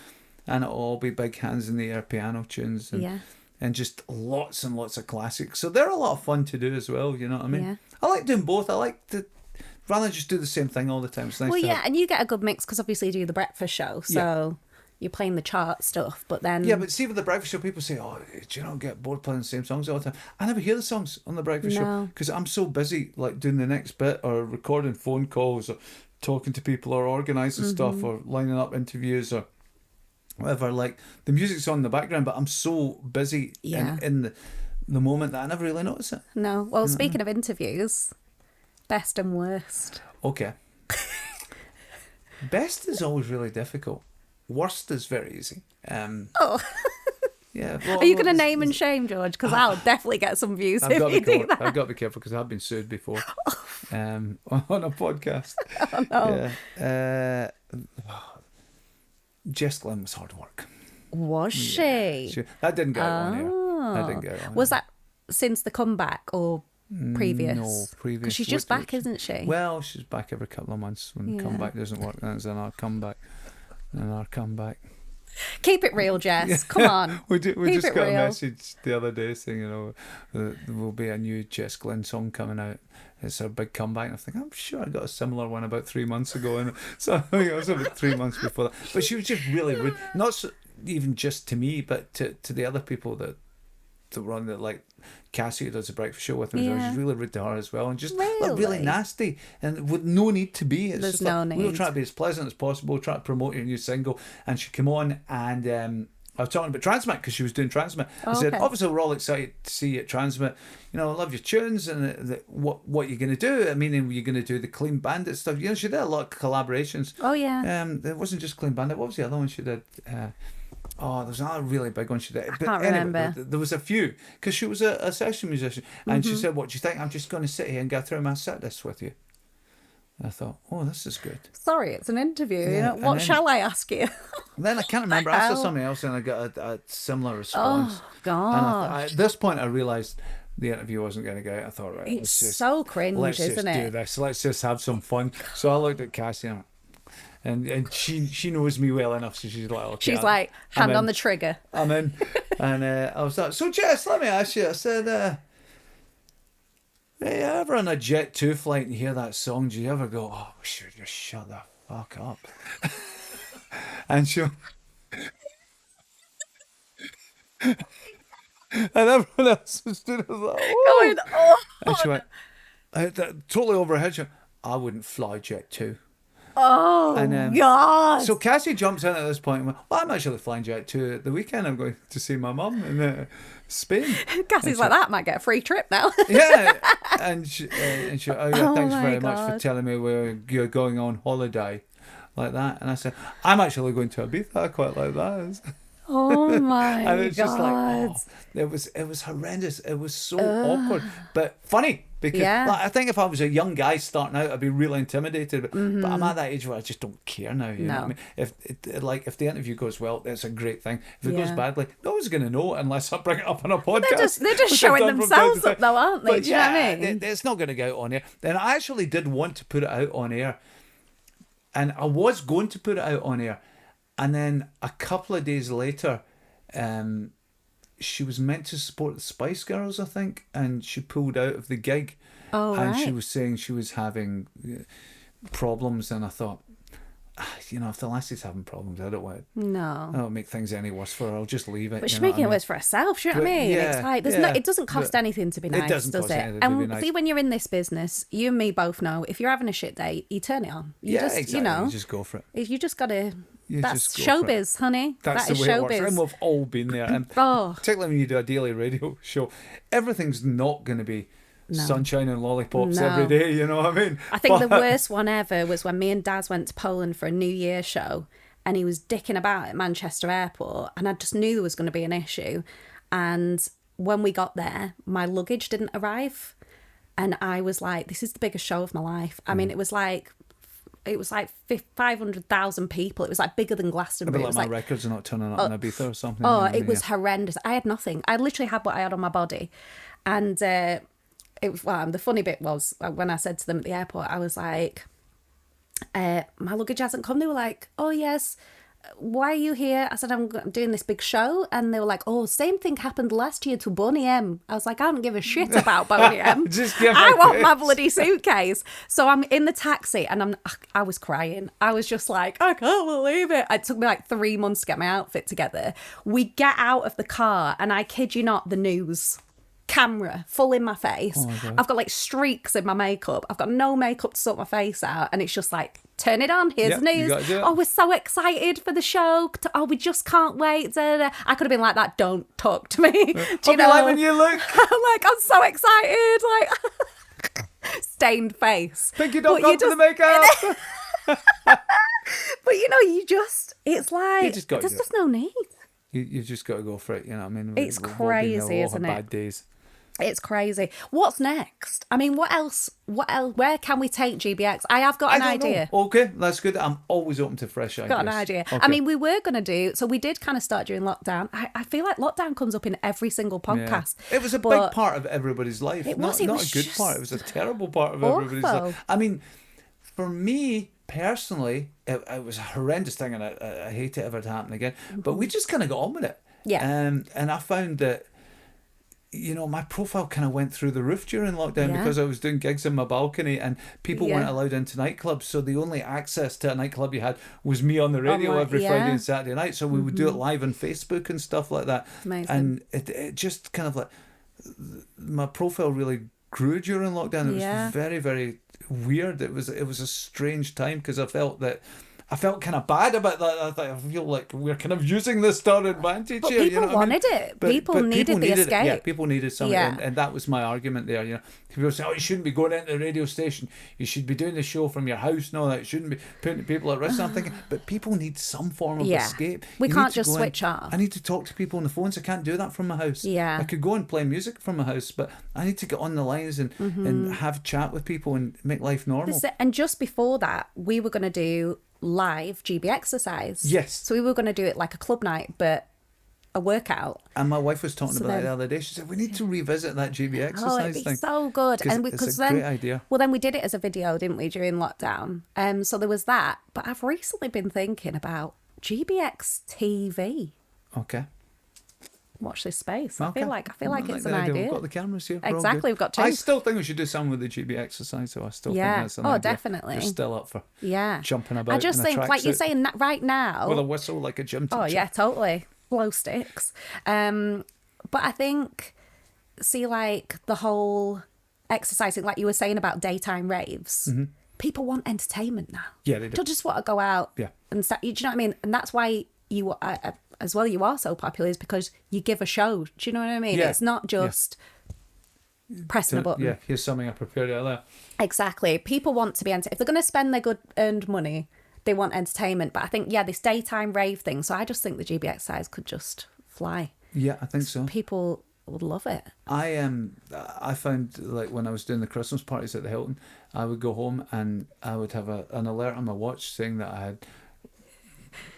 And it'll all be big hands in the air piano tunes and just lots and lots of classics. So they're a lot of fun to do as well, you know what I mean? Yeah. I like doing both. I like to rather just do the same thing all the time. It's nice and you get a good mix because obviously you do the breakfast show. So you're playing the chart stuff, but then... Yeah, but see with the breakfast show, people say, oh, do you not get bored playing the same songs all the time? I never hear the songs on the breakfast show because I'm so busy like doing the next bit or recording phone calls or talking to people or organising stuff or lining up interviews or whatever. Like the music's on in the background, but I'm so busy in the moment that I never really notice it. No. Well, speaking of interviews, best and worst. Okay. Best is always really difficult. Worst is very easy. Yeah. Well, are you going to name and shame, George? Because I'll definitely get some views if you do that. I've got to be careful because I've been sued before on a podcast. Oh, no. Yeah. Jess Glynn was hard work. Was she? That didn't get on air. That didn't get on. Was that since the comeback or previous? No, previous. Because she's just back, isn't she? Well, she's back every couple of months. When the comeback doesn't work, then it's another comeback. Another comeback. Keep it real, Jess. Come on. we just got a message the other day saying, there will be a new Jess Glynn song coming out. It's a big comeback. And I think, I'm sure I got a similar one about 3 months ago. And so I think it was about 3 months before that. But she was just really rude. Not so, even just to me, but to the other people that were on like Cassie, who does the breakfast show with me. Yeah. She's really rude to her as well. And just really nasty. And with no need to be. It's There's just no need. We were trying to be as pleasant as possible, trying to promote your new single. And she came on and... I was talking about Transmit because she was doing Transmit. I said, obviously, we're all excited to see you at Transmit. I love your tunes and what you're going to do. I mean, you're going to do the Clean Bandit stuff. She did a lot of collaborations. Oh, yeah. It wasn't just Clean Bandit. What was the other one she did? There was another really big one she did. I can't remember. There was a few because she was a session musician. And she said, what do you think? I'm just going to sit here and go through my set list with you. I thought, this is good. Sorry, it's an interview. Yeah, what shall I ask you? Then I can't remember. I saw something else and I got a similar response. Oh, God. And at this point, I realised the interview wasn't going to go out. I thought, right, it's so cringe, isn't it? Let's do this. Let's just have some fun. So I looked at Cassie and she knows me well enough, so she's like, okay. She's like, hand on the trigger. I'm in. And I was like, so Jess, let me ask you. I said, hey, you ever on a Jet 2 flight and hear that song, do you ever go, oh, we should just shut the fuck up? And and everyone else stood there like, going, oh. And she went, totally over her head, she went, I wouldn't fly Jet 2. Oh, and, God. So Cassie jumps in at this point and went, well, I'm actually flying Jet 2 at the weekend. I'm going to see my mum in Spain. Cassie's like, that might get a free trip now. Yeah. And she thanks very much for telling me where you're going on holiday like that. And I said, I'm actually going to Ibiza. I quite like that. Oh my God. And it's just like, it was horrendous. It was so awkward, but funny. Because I think if I was a young guy starting out, I'd be really intimidated. But I'm at that age where I just don't care now. You know what I mean? If the interview goes well, it's a great thing. If it goes badly, no one's going to know unless I bring it up on a podcast. They're just showing themselves up though, aren't they? But do you know what I mean? It's not going to go out on air. And I actually did want to put it out on air. And I was going to put it out on air. And then a couple of days later, she was meant to support the Spice Girls, I think, and she pulled out of the gig. Oh, and right. she was saying she was having problems, and I thought, if the lassie's having problems, I don't want make things any worse for her. I'll just leave it. But she's making it worse for herself, you know what I mean? It's like it doesn't cost anything to be nice, does it? And see, when you're in this business, you and me both know, if you're having a shit day, you turn it on. Exactly. You just go for it. You just gotta. That's showbiz, honey. That's the way it works. And we've all been there. And particularly when you do a daily radio show, everything's not going to be sunshine and lollipops every day, you know what I mean? I think the worst one ever was when me and Daz went to Poland for a New Year show, and he was dicking about at Manchester Airport, and I just knew there was going to be an issue. And when we got there, my luggage didn't arrive. And I was like, this is the biggest show of my life. I mean, it was like 500,000 people. It was like bigger than Glastonbury. A bit like my records are not turning up in Ibiza or something. It was horrendous. I had nothing. I literally had what I had on my body. And the funny bit was when I said to them at the airport, I was like, my luggage hasn't come. They were like, oh yes, why are you here? I said, I'm doing this big show. And they were like, oh, same thing happened last year to Boney M. I was like, I don't give a shit about Boney M. I want my bloody suitcase. So I'm in the taxi and I was crying. I was just like, I can't believe it. It took me like 3 months to get my outfit together. We get out of the car and I kid you not, the news camera full in my face. I've got like streaks in my makeup. I've got no makeup to sort my face out, and it's just like, turn it on, here's the news. Oh, we're so excited for the show. Oh, we just can't wait. I could have been like that, don't talk to me. Do you know? Like when you look. I'm so excited. Like stained face. Pinkie, don't go for the makeup. But it's like there's just no need. You've just got to go for it, you know what I mean? It's crazy, isn't it? Bad days. It's crazy. What's next? I mean, what else? Where can we take GBX? I have got an idea. Know. Okay, that's good. I'm always open to fresh ideas. Got an idea. Okay. I mean, we were going to do, so we did kind of start during lockdown. I feel like lockdown comes up in every single podcast. Yeah. It was a big part of everybody's life. It was. Not a good part. It was a terrible part of everybody's life. I mean, for me personally, it was a horrendous thing, and I hate it ever to happen again. But we just kind of got on with it. Yeah. And I found that, you know, my profile kind of went through the roof during lockdown because I was doing gigs in my balcony and people weren't allowed into nightclubs. So the only access to a nightclub you had was me on the radio every Friday and Saturday night. So we would do it live on Facebook and stuff like that. Amazing. And it just kind of like, my profile really grew during lockdown. It was very, very weird. It was a strange time because I felt kind of bad about that. I feel like we're kind of using this to our advantage here. People wanted it. People needed the escape. Yeah, people needed something. And that was my argument there. You know, people say, "Oh, you shouldn't be going into the radio station. You should be doing the show from your house. No, that shouldn't be putting people at risk." And I'm thinking, but people need some form of escape. We can't just switch off. I need to talk to people on the phones. I can't do that from my house. Yeah. I could go and play music from my house, but I need to get on the lines and have chat with people and make life normal. And just before that, we were going to do live GB exercise. Yes. So we were going to do it like a club night, but a workout. And my wife was talking about it the other day. She said, we need to revisit that GB exercise it'd thing. be so good. And it's a great idea. Well, then we did it as a video, didn't we, during lockdown? So there was that. But I've recently been thinking about GBX TV. Okay. Watch this space. Okay. I feel like it's an idea. We've got the cameras here. Exactly, we've got two. I still think we should do something with the GB exercise, so I still think that's an idea. Definitely. You're still up for jumping about. I just think, like you're saying, right now, with a whistle like a gym teacher. Oh yeah, totally. Blow sticks. But I think, see, like the whole exercising, like you were saying about daytime raves. People want entertainment now. Yeah, they do. They just want to go out. Yeah. And do you know what I mean? And that's why you as well, you are so popular, is because you give a show. Do you know what I mean? It's not just pressing a button. Yeah, here's something I prepared earlier. Exactly. People want to be if they're going to spend their good earned money, they want entertainment. But I think, this daytime rave thing. So I just think the GB exercise could just fly. Yeah, I think so. People would love it. I found, like, when I was doing the Christmas parties at the Hilton, I would go home and I would have an alert on my watch saying that I had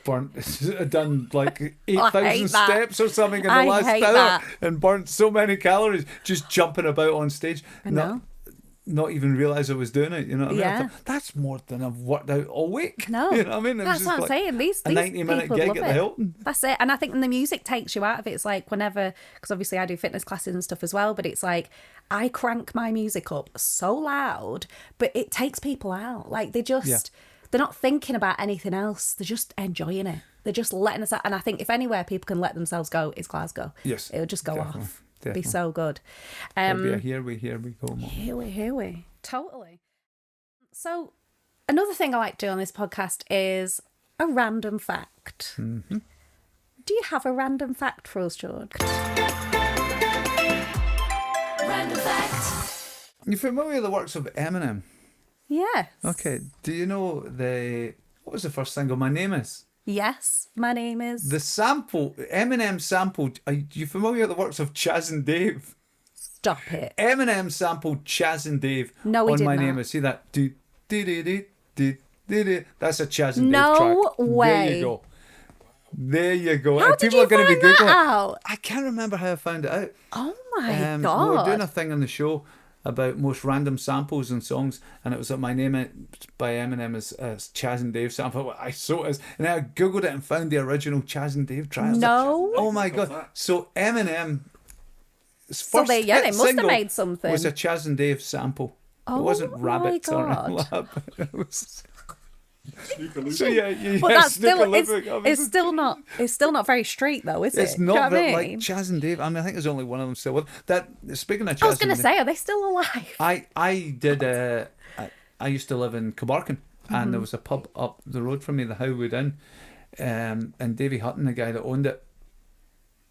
done like 8,000 steps or something in the last hour and burnt so many calories just jumping about on stage. I know. Not even realise I was doing it, you know what I mean? Yeah. I thought, that's more than I've worked out all week. No. You know what I mean? That's what I'm saying. These a 90-minute gig at the Hilton. That's it. And I think the music takes you out of it. It's like whenever, because obviously I do fitness classes and stuff as well, but it's like I crank my music up so loud, but it takes people out. Like they're not thinking about anything else. They're just enjoying it. They're just letting us out. And I think if anywhere people can let themselves go, it's Glasgow. Yes. It'll just go definitely, off. Definitely. Be so good. It'll be a here we go. Here we. Totally. So another thing I like to do on this podcast is a random fact. Mm-hmm. Do you have a random fact for us, George? Random fact. You familiar with the works of Eminem? Yes. Okay. Do you know what was the first single? My Name Is? Yes, my name is. The sample, Eminem sampled. Are you familiar with the works of Chaz and Dave? Stop it. Eminem sampled Chaz and Dave on My Name Is. See that? That's a Chaz and Dave track. No way. There you go. How did you find that out? I can't remember how I found it out. Oh my We God. were doing a thing on the show about most random samples and songs, and it was My Name Is by Eminem as Chaz and Dave sample. I saw it, and then I googled it and found the original Chaz and Dave track. No. Oh my God! So Eminem. So they must have made something. Was a Chaz and Dave sample. Oh, it wasn't rabbits or God. lab. It was. So But that's still not very street though, is it? It's not like Chaz and Dave. I mean, I think there's only one of them still. Speaking of Chaz, I was going to say, are they still alive? I did. I used to live in Cabarcon, and there was a pub up the road from me, the Howwood Inn, and Davy Hutton, the guy that owned it,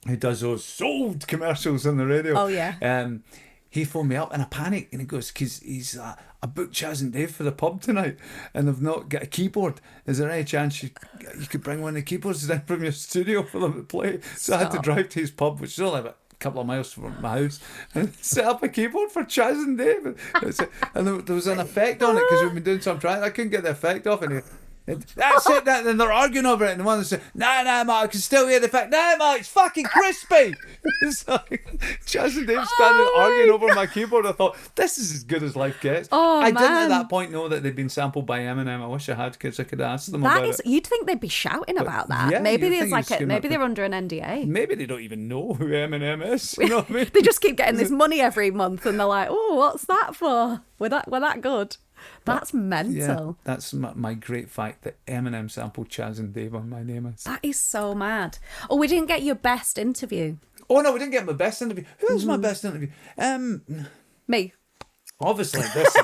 who does those sold commercials on the radio. Oh yeah. He phoned me up in a panic, and he goes, "Cause he's I booked Chaz and Dave for the pub tonight, and they've not got a keyboard. Is there any chance you could bring one of the keyboards down from your studio for them to play?" So I had to drive to his pub, which is only about couple of miles from my house and set up a keyboard for Chaz and Dave. And there was an effect on it because we've been doing some trying. I couldn't get the effect off, and that's it. And they're arguing over it, and the one said, "Nah, Mark, I can still hear the effect. Nah, Mark, it's fucking crispy." It's like Chaz and Dave standing arguing over my keyboard. I thought, this is as good as life gets. I didn't at that point know that they'd been sampled by Eminem. I wish I had, because I could ask them about it. You'd think they'd be shouting about that. Yeah, maybe there's maybe they're under an NDA. Maybe they don't even know who Eminem is. You know what I mean? They just keep getting this money every month, and they're like, "Oh, what's that for? We're that good." That's mental. Yeah, that's my great fact that Eminem sampled Chaz and Dave on My Name Is. That is so mad. Oh, we didn't get your best interview. Oh no, we didn't get my best interview. Who was my best interview? Me. Obviously, this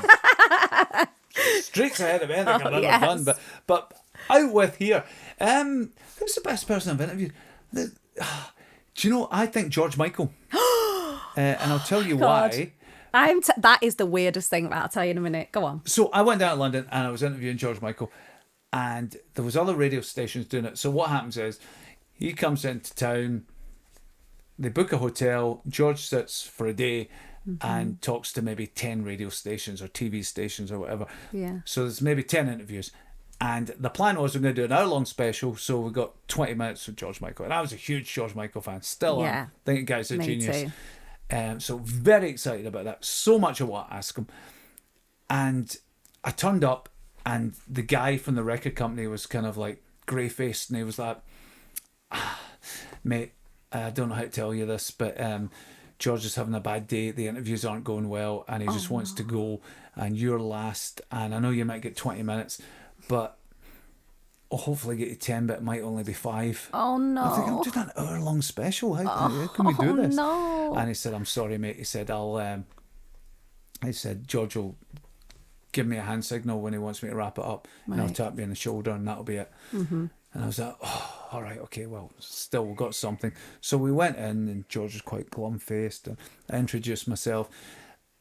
streets ahead of anything I've ever done. But out with here. Who's the best person I've interviewed? Do you know? I think George Michael. And I'll tell you why. That is the weirdest thing, but I'll tell you in a minute. Go on. So I went down to London and I was interviewing George Michael, and there was other radio stations doing it. So what happens is he comes into town, they book a hotel, George sits for a day and talks to maybe 10 radio stations or TV stations or whatever. Yeah. So there's maybe 10 interviews. And the plan was we're going to do an hour-long special, so we got 20 minutes with George Michael. And I was a huge George Michael fan. Still am. I think the guy's a genius. Too. So very excited about that. So much I want to ask him. And I turned up, and the guy from the record company was kind of like grey-faced, and he was like, "Mate, I don't know how to tell you this, but George is having a bad day. The interviews aren't going well, and he just wants to go, and you're last, and I know you might get 20 minutes, but I'll hopefully get you 10, but it might only be 5. Oh, no. I think I'm doing an hour-long special. How can we do this? No. And he said, "I'm sorry, mate." He said, he said, "George will give me a hand signal when he wants me to wrap it up. And I'll tap me on the shoulder, and that'll be it." And I was like, "Oh, all right, okay, well, still we've got something." So we went in, and George was quite glum-faced. And I introduced myself,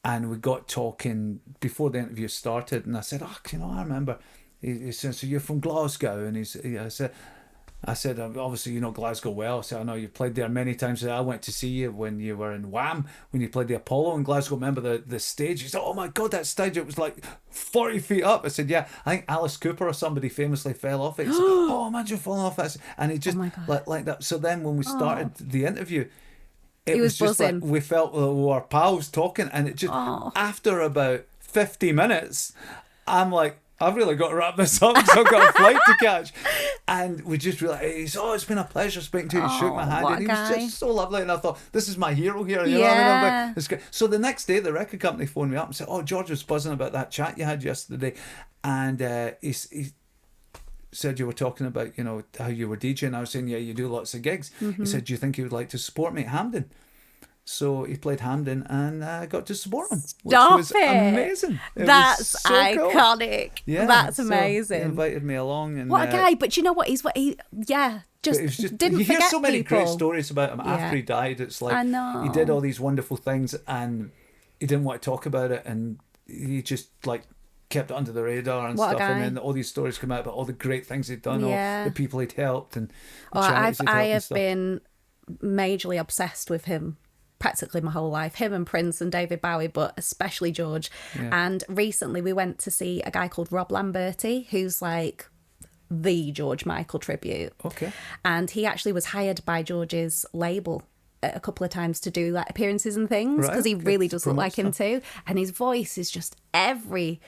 and we got talking before the interview started. And I said, "Oh, I remember." He said, "So you're from Glasgow?" And I said, "Obviously you know Glasgow well." I said, "I know you've played there many times. I went to see you when you were in Wham, when you played the Apollo in Glasgow. Remember the stage?" He said, "Oh my God, that stage, it was like 40 feet up." I said, "Yeah, I think Alice Cooper or somebody famously fell off it." He said, "Oh, imagine falling off that." And he just like that. So then when we started the interview, it was just buzzing. Like we felt we were pals talking, and it just after about 50 minutes, I'm like, I've really got to wrap this up because I've got a flight to catch. And we just realised, it's been a pleasure speaking to you. He shook my hand, and he was just so lovely. And I thought, this is my hero here. You know what I mean? It's great. So the next day, the record company phoned me up and said, "Oh, George was buzzing about that chat you had yesterday." And he said you were talking about, how you were DJing. I was saying, "Yeah, you do lots of gigs." He said, "Do you think you would like to support me at Hampden?" So he played Hampden, and I got to support him, which was amazing. That's so iconic. Cool. Yeah, that's amazing. He invited me along, and what a guy! But you know what? Just didn't you forget hear so many people. Great stories about him after he died. It's like, I know, he did all these wonderful things, and he didn't want to talk about it, and he just like kept it under the radar and stuff. And then all these stories come out about all the great things he'd done, all the people he'd helped, and I have been majorly obsessed with him practically my whole life, him and Prince and David Bowie, but especially George. And recently we went to see a guy called Rob Lamberti, who's like the George Michael tribute. And he actually was hired by George's label a couple of times to do like appearances and things, because he really does look like him too, and his voice is just everything.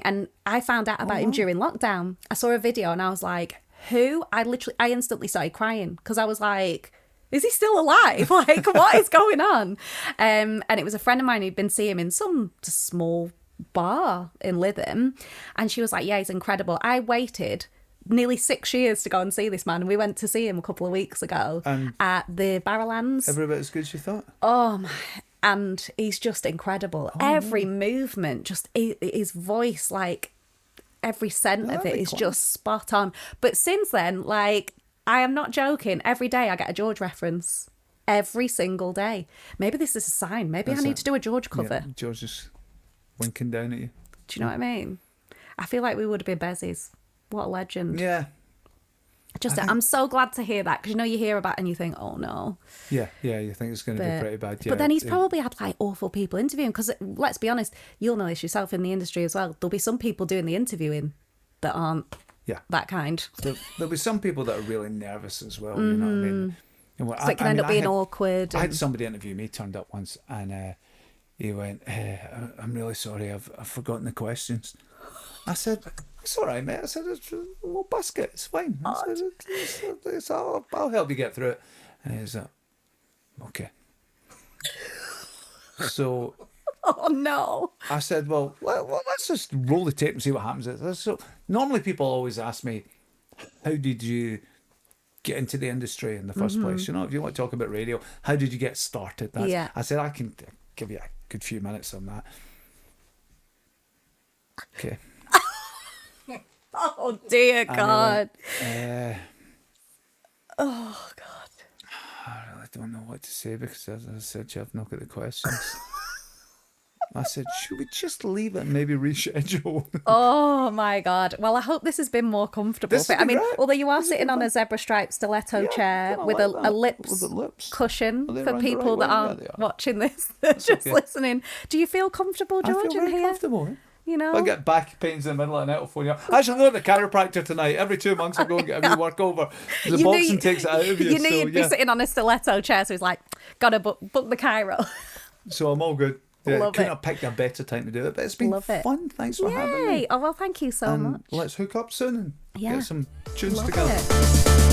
And I found out about him during lockdown. I saw a video and I was like, who? I instantly started crying, because I was like, is he still alive? Like, what is going on? And it was a friend of mine who'd been seeing him in some small bar in Lytham. And she was like, yeah, he's incredible. I waited nearly 6 years to go and see this man. And we went to see him a couple of weeks ago at the Barrowlands. Every bit as good as you thought? Oh, my. And he's just incredible. Every movement, just his voice, like every scent of it is just spot on. But since then, like, I am not joking. Every day I get a George reference. Every single day. Maybe this is a sign. Maybe I need to do a George cover. Yeah, George is winking down at you. Do you know what I mean? I feel like we would have been bezies. What a legend. Yeah. I'm so glad to hear that, because you hear about it and you think, oh no. Yeah, you think it's going to be pretty bad. Yeah, but then he's probably had like awful people interviewing, because let's be honest, you'll know this yourself in the industry as well. There'll be some people doing the interviewing that aren't that kind. There'll be some people that are really nervous as well. You know what I mean? So it can end up being awkward. I had somebody interview me, turned up once, and he went, I'm really sorry, I've forgotten the questions. I said, it's all right, mate. I said, we'll basket, it's fine. I said, I'll help you get through it. And he's like, okay. So... Oh, no. I said, well, let's just roll the tape and see what happens. So normally people always ask me, how did you get into the industry in the first place? If you want to talk about radio, how did you get started? I said, I can give you a good few minutes on that. Okay. Oh, dear God. Oh, God. I really don't know what to say, because as I said, you have not got the questions. I said, should we just leave it and maybe reschedule? Oh, my God. Well, I hope this has been more comfortable. Although you are sitting on a zebra stripe stiletto chair with a lips cushion for people that aren't watching this, just listening. Do you feel comfortable, George, I feel very comfortable. I get back pains in the middle of the night. I'll phone you up. I should go to the chiropractor tonight. Every 2 months I go and get a wee work over. The boxing takes it out of you. You'd be sitting on a stiletto chair, so he's like, gotta book the chiro. So I'm all good. Yeah, Love couldn't it. have picked a better time to do it, but it's been fun. Thanks for having me. Oh, well, thank you so much. Let's hook up soon and get some tunes Love together. It.